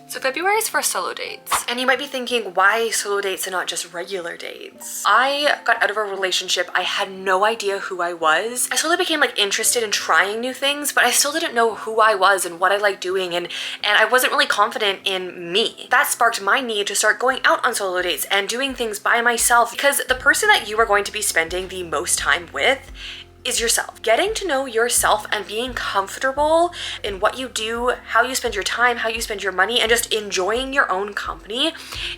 So February is for solo dates. And you might be thinking, why solo dates and not just regular dates? I got out of a relationship. I had no idea who I was. I slowly became like interested in trying new things, but I still didn't know who I was and what I liked doing, and I wasn't really confident in me. That sparked my need to start going out on solo dates and doing things by myself, because the person that you are going to be spending the most time with is yourself. Getting to know yourself and being comfortable in what you do, how you spend your time, how you spend your money, and just enjoying your own company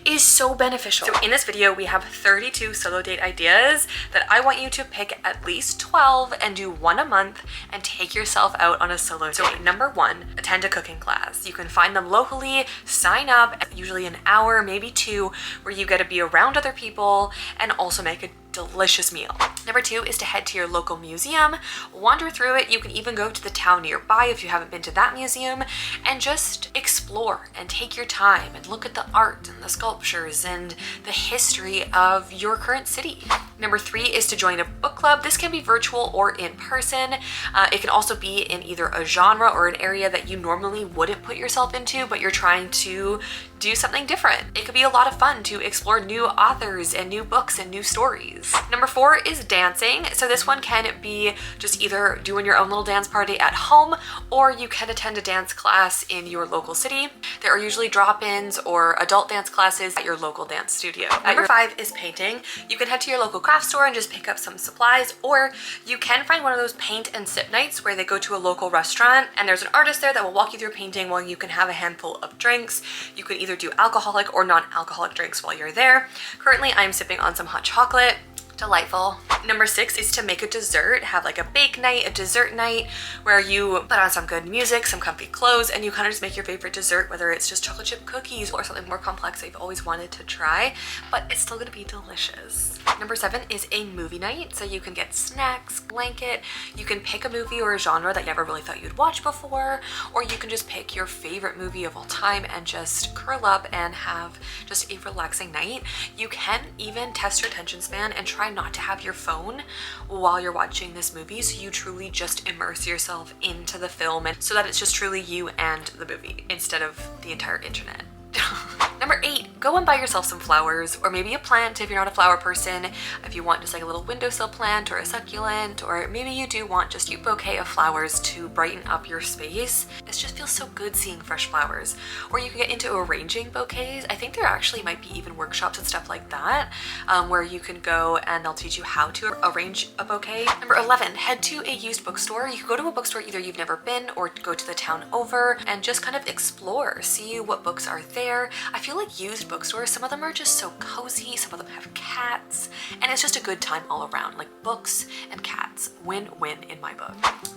is so beneficial. So in this video, we have 32 solo date ideas that I want you to pick at least 12 and do one a month and take yourself out on a solo date. So number 1, attend a cooking class. You can find them locally, sign up, usually an hour, maybe 2, where you get to be around other people and also make a delicious meal. Number 2 is to head to your local museum, wander through it. You can even go to the town nearby if you haven't been to that museum, and just explore and take your time and look at the art and the sculptures and the history of your current city. Number 3 is to join a book club. This can be virtual or in person. It can also be in either a genre or an area that you normally wouldn't put yourself into, but you're trying to do something different. It could be a lot of fun to explore new authors and new books and new stories. Number 4 is dancing. So this one can be just either doing your own little dance party at home, or you can attend a dance class in your local city. There are usually drop-ins or adult dance classes at your local dance studio. Number 5 is painting. You can head to your local craft store and just pick up some supplies, or you can find one of those paint and sip nights where they go to a local restaurant and there's an artist there that will walk you through painting while you can have a handful of drinks. You can either do alcoholic or non-alcoholic drinks while you're there. Currently, I'm sipping on some hot chocolate. Delightful. Number 6 is to make a dessert, have like a bake night, a dessert night, where you put on some good music, some comfy clothes, and you kind of just make your favorite dessert, whether it's just chocolate chip cookies or something more complex that you've always wanted to try, but it's still gonna be delicious. Number 7 is a movie night. So you can get snacks, blanket, you can pick a movie or a genre that you never really thought you'd watch before, or you can just pick your favorite movie of all time and just curl up and have just a relaxing night. You can even test your attention span and try not to have your phone while you're watching this movie, so you truly just immerse yourself into the film, and so that it's just truly you and the movie instead of the entire internet. Number 8, go and buy yourself some flowers, or maybe a plant if you're not a flower person. If you want just like a little windowsill plant or a succulent, or maybe you do want just a bouquet of flowers to brighten up your space. It just feels so good seeing fresh flowers. Or you can get into arranging bouquets. I think there actually might be even workshops and stuff like that, where you can go and they'll teach you how to arrange a bouquet. Number 11, head to a used bookstore. You can go to a bookstore either you've never been or go to the town over and just kind of explore, see what books are there. I feel like used bookstores, some of them are just so cozy, some of them have cats, and it's just a good time all around. Like books and cats, win-win in my book.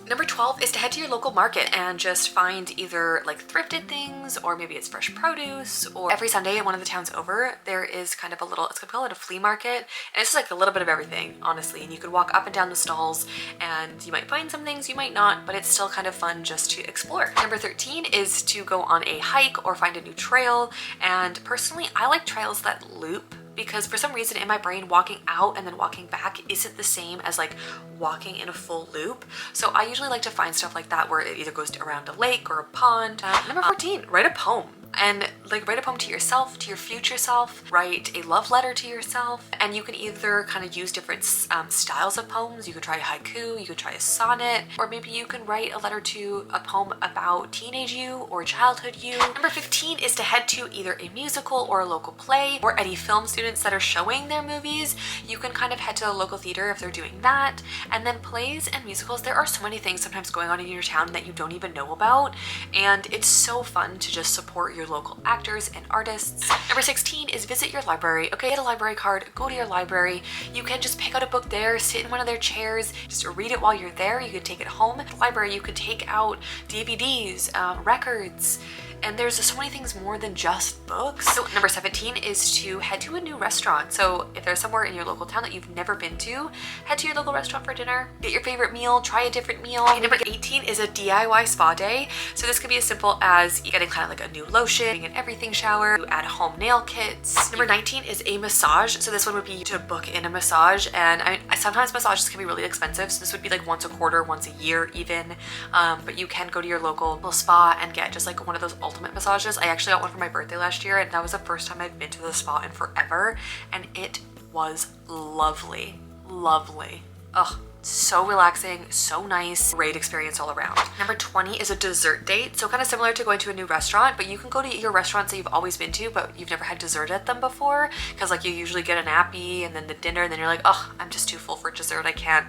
Number 12 is to head to your local market and just find either like thrifted things, or maybe it's fresh produce. Or every Sunday in one of the towns over, there is kind of a little, it's called a flea market, and it's just like a little bit of everything, honestly, and you could walk up and down the stalls and you might find some things, you might not, but it's still kind of fun just to explore. Number 13 is to go on a hike or find a new trail, and personally I like trails that loop, because for some reason in my brain, walking out and then walking back isn't the same as like walking in a full loop. So I usually like to find stuff like that where it either goes around a lake or a pond. Number 14, write a poem. And like write a poem to yourself, to your future self, write a love letter to yourself. And you can either kind of use different styles of poems. You could try a haiku, you could try a sonnet, or maybe you can write a letter to a poem about teenage you or childhood you. Number 15 is to head to either a musical or a local play, or any film students that are showing their movies. You can kind of head to the local theater if they're doing that. And then plays and musicals, there are so many things sometimes going on in your town that you don't even know about. And it's so fun to just support your local actors and artists. Number 16 is visit your library. Okay, get a library card, go to your library. You can just pick out a book there, sit in one of their chairs, just read it while you're there. You could take it home. At the library, you could take out DVDs, records, and there's so many things more than just books. So number 17 is to head to a new restaurant. So if there's somewhere in your local town that you've never been to, head to your local restaurant for dinner, get your favorite meal, try a different meal. Okay, number 18 is a DIY spa day. So this could be as simple as getting kind of like a new lotion, an everything shower, at home nail kits. Number 19 is a massage. So this one would be to book in a massage, and I sometimes massages can be really expensive. So this would be like once a quarter, once a year even. But you can go to your local spa and get just like one of those ultimate massages. I actually got one for my birthday last year, and that was the first time I'd been to the spa in forever, and it was lovely. Lovely. Ugh. So relaxing, so nice, great experience all around. Number 20 is a dessert date. So kind of similar to going to a new restaurant, but you can go to your restaurants that you've always been to, but you've never had dessert at them before. Because like you usually get an appy and then the dinner, and then you're like, oh, I'm just too full for dessert. I can't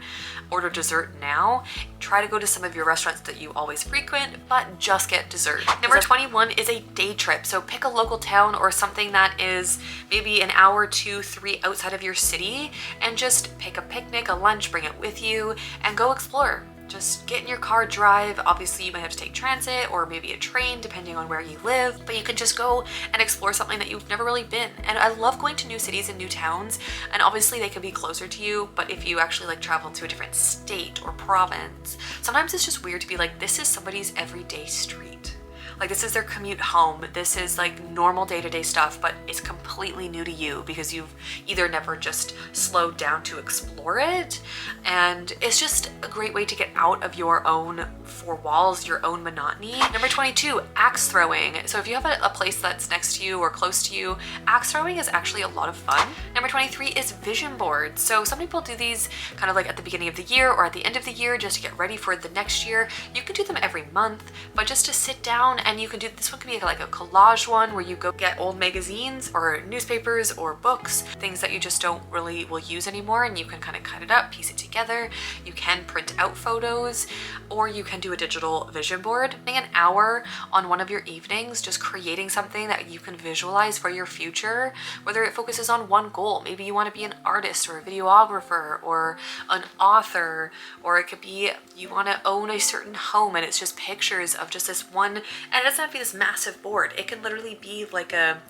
order dessert now. Try to go to some of your restaurants that you always frequent, but just get dessert. Number 21 is a day trip. So pick a local town or something that is maybe an hour, 2, 3 outside of your city, and just pick a picnic, a lunch, bring it with you, and go explore. Just get in your car, drive. Obviously you might have to take transit or maybe a train depending on where you live, but you can just go and explore something that you've never really been. And I love going to new cities and new towns, and obviously they can be closer to you, but if you actually like travel to a different state or province, sometimes it's just weird to be like, this is somebody's everyday street. Like this is their commute home. This is like normal day-to-day stuff, but it's completely new to you because you've either never just slowed down to explore it. And it's just a great way to get out of your own four walls, your own monotony. Number 22, axe throwing. So if you have a place that's next to you or close to you, axe throwing is actually a lot of fun. Number 23 is vision boards. So some people do these kind of like at the beginning of the year or at the end of the year just to get ready for the next year. You can do them every month, but just to sit down, and you can do, this one could be like a collage one where you go get old magazines or newspapers or books, things that you just don't really will use anymore, and you can kind of cut it up, piece it together. You can print out photos, or you can do a digital vision board. Spending an hour on one of your evenings just creating something that you can visualize for your future, whether it focuses on one goal. Maybe you want to be an artist or a videographer or an author, or it could be you want to own a certain home and it's just pictures of just this one. And it doesn't have to be this massive board. It can literally be like a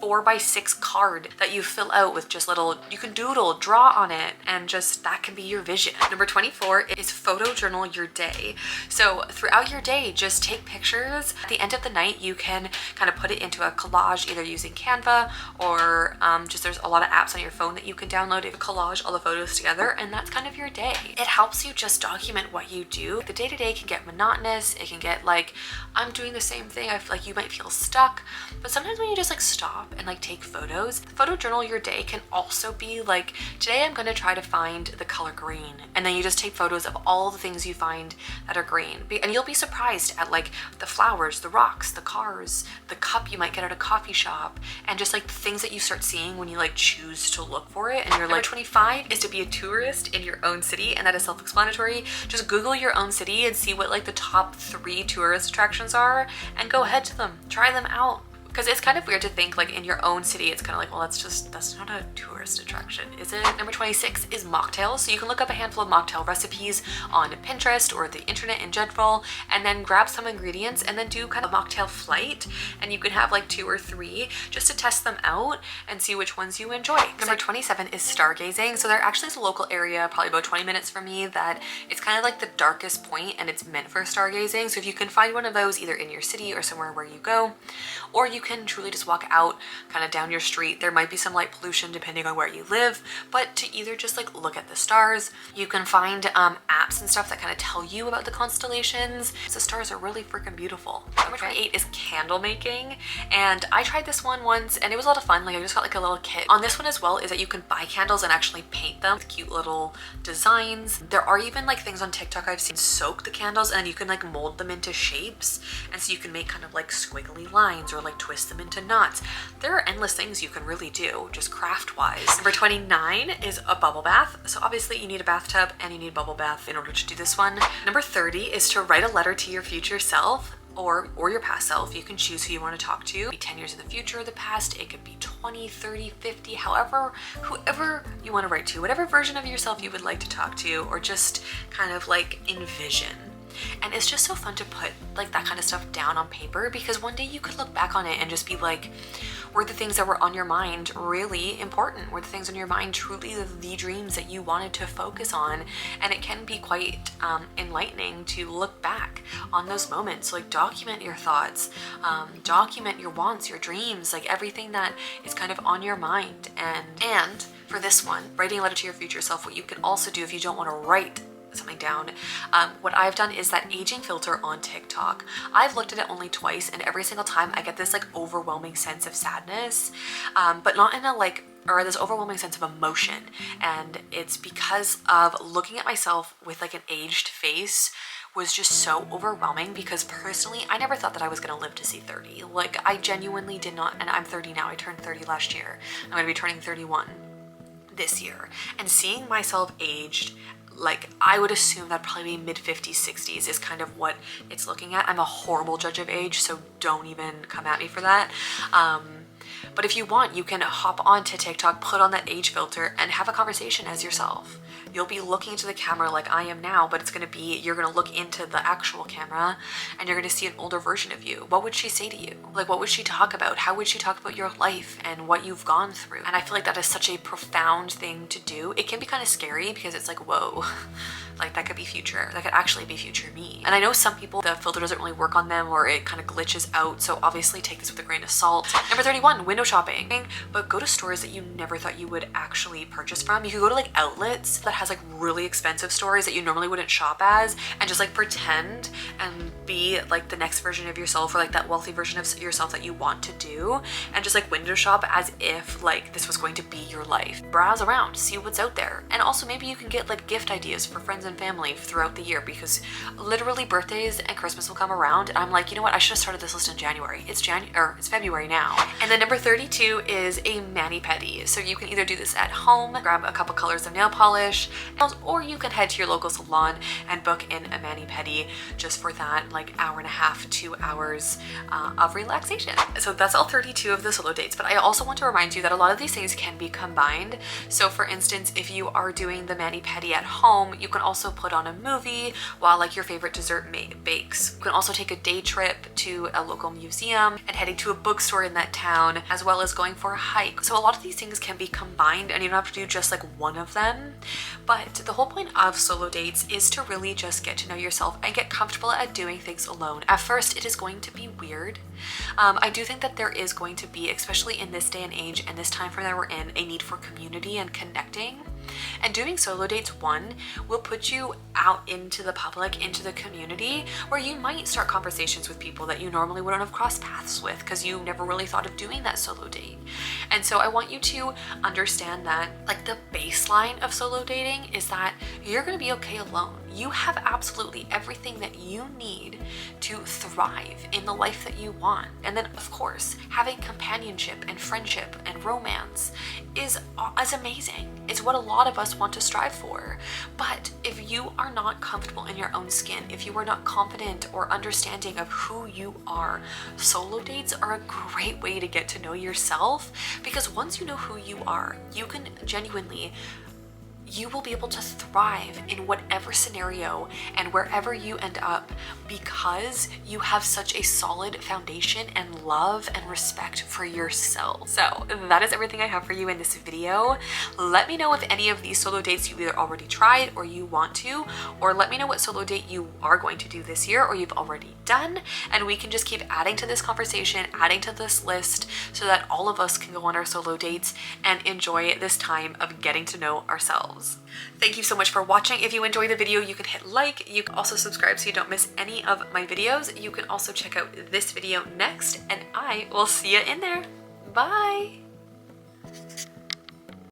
4x6 card that you fill out with just little, you can doodle, draw on it, and just that can be your vision. Number 24 is photo journal your day. So throughout your day, just take pictures. At the end of the night, you can kind of put it into a collage, either using Canva or just there's a lot of apps on your phone that you can download to collage all the photos together, and that's kind of your day. It helps you just document what you do. The day-to-day can get monotonous. It can get like, I'm doing the same thing. I feel like you might feel stuck, but sometimes when you just like stop and like take photos, photo journal your day can also be like, today I'm going to try to find the color green, and then you just take photos of all the things you find that are green, and you'll be surprised at like the flowers, the rocks, the cars, the cup you might get at a coffee shop, and just like the things that you start seeing when you like choose to look for it. And you're like, 25 is to be a tourist in your own city, and that is self-explanatory. Just Google your own city and see what like the top 3 tourist attractions are, and go ahead to them, try them out. Because it's kind of weird to think like in your own city, it's kind of like, well, that's not a tourist attraction, is it? Number 26 is mocktails. So you can look up a handful of mocktail recipes on Pinterest or the internet in general, and then grab some ingredients and then do kind of a mocktail flight. And you can have like 2 or 3 just to test them out and see which ones you enjoy. Number 27 is stargazing. So there actually is a local area, probably about 20 minutes from me, that it's kind of like the darkest point and it's meant for stargazing. So if you can find one of those either in your city or somewhere where you go, or you can truly just walk out kind of down your street. There might be some light pollution depending on where you live, but to either just like look at the stars. You can find apps and stuff that kind of tell you about the constellations. The stars are really freaking beautiful. Number 28 is candle making, and I tried this one once and it was a lot of fun. Like I just got like a little kit. On this one as well is that you can buy candles and actually paint them with cute little designs. There are even like things on TikTok I've seen soak the candles, and you can like mold them into shapes, and so you can make kind of like squiggly lines or like twist them into knots. There are endless things you can really do just craft wise. Number 29 is a bubble bath. So obviously you need a bathtub and you need a bubble bath in order to do this one. Number 30 is to write a letter to your future self or your past self. You can choose who you want to talk to. It could be 10 years in the future or the past. It could be 20, 30, 50, however, whoever you want to write to, whatever version of yourself you would like to talk to, or just kind of like envision. And it's just so fun to put like that kind of stuff down on paper, because one day you could look back on it and just be like, were the things that were on your mind really important? Were the things on your mind truly the dreams that you wanted to focus on? And it can be quite enlightening to look back on those moments. Like document your thoughts, document your wants, your dreams, like everything that is kind of on your mind. And for this one, writing a letter to your future self, what you can also do if you don't want to write something down. What I've done is that aging filter on TikTok. I've looked at it only twice, and every single time I get this like overwhelming sense of sadness, but not in a like, or this overwhelming sense of emotion. And it's because of looking at myself with like an aged face was just so overwhelming, because personally I never thought that I was gonna live to see 30. Like I genuinely did not, and I'm 30 now. I turned 30 last year. I'm gonna be turning 31 this year, and seeing myself aged, like I would assume that probably mid 50s, 60s is kind of what it's looking at. I'm a horrible judge of age, so don't even come at me for that. But if you want, you can hop onto TikTok, put on that age filter, and have a conversation as yourself. You'll be looking into the camera like I am now, but it's gonna be, you're gonna look into the actual camera and you're gonna see an older version of you. What would she say to you? Like, what would she talk about? How would she talk about your life and what you've gone through? And I feel like that is such a profound thing to do. It can be kind of scary because it's like, whoa, like that could be future. That could actually be future me. And I know some people, the filter doesn't really work on them, or it kind of glitches out. So obviously take this with a grain of salt. Number 31, window shopping. But go to stores that you never thought you would actually purchase from. You could go to like outlets that has like really expensive stores that you normally wouldn't shop as, and just like pretend and be like the next version of yourself, or like that wealthy version of yourself that you want to do, and just like window shop as if like this was going to be your life. Browse around, see what's out there. And also maybe you can get like gift ideas for friends and family throughout the year, because literally birthdays and Christmas will come around and I'm like, you know what, I should have started this list in January. It's February now. And then number 32 is a mani-pedi. So you can either do this at home, grab a couple colors of nail polish, or you can head to your local salon and book in a mani-pedi just for that like hour and a half, 2 hours of relaxation. So that's all 32 of the solo dates. But I also want to remind you that a lot of these things can be combined. So for instance, if you are doing the mani-pedi at home, you can also put on a movie while like your favorite dessert bakes. You can also take a day trip to a local museum and heading to a bookstore in that town, as well as going for a hike. So a lot of these things can be combined, and you don't have to do just like one of them. But the whole point of solo dates is to really just get to know yourself and get comfortable at doing things alone. At first, it is going to be weird. I do think that there is going to be, especially in this day and age and this time frame that we're in, a need for community and connecting. And doing solo dates, one, will put you out into the public, into the community, where you might start conversations with people that you normally wouldn't have crossed paths with because you never really thought of doing that solo date. And so I want you to understand that like the baseline of solo dating is that you're going to be okay alone. You have absolutely everything that you need to thrive in the life that you want. And then of course, having companionship and friendship and romance is amazing. It's what a lot of us want to strive for. But if you are not comfortable in your own skin, if you are not confident or understanding of who you are, solo dates are a great way to get to know yourself, because once you know who you are, you can genuinely, you will be able to thrive in whatever scenario and wherever you end up, because you have such a solid foundation and love and respect for yourself. So that is everything I have for you in this video. Let me know if any of these solo dates you either already tried or you want to, or let me know what solo date you are going to do this year or you've already done, and we can just keep adding to this conversation, adding to this list, so that all of us can go on our solo dates and enjoy this time of getting to know ourselves. Thank you so much for watching. If you enjoyed the video, you can hit like. You can also subscribe so you don't miss any of my videos. You can also check out this video next, and I will see you in there. Bye!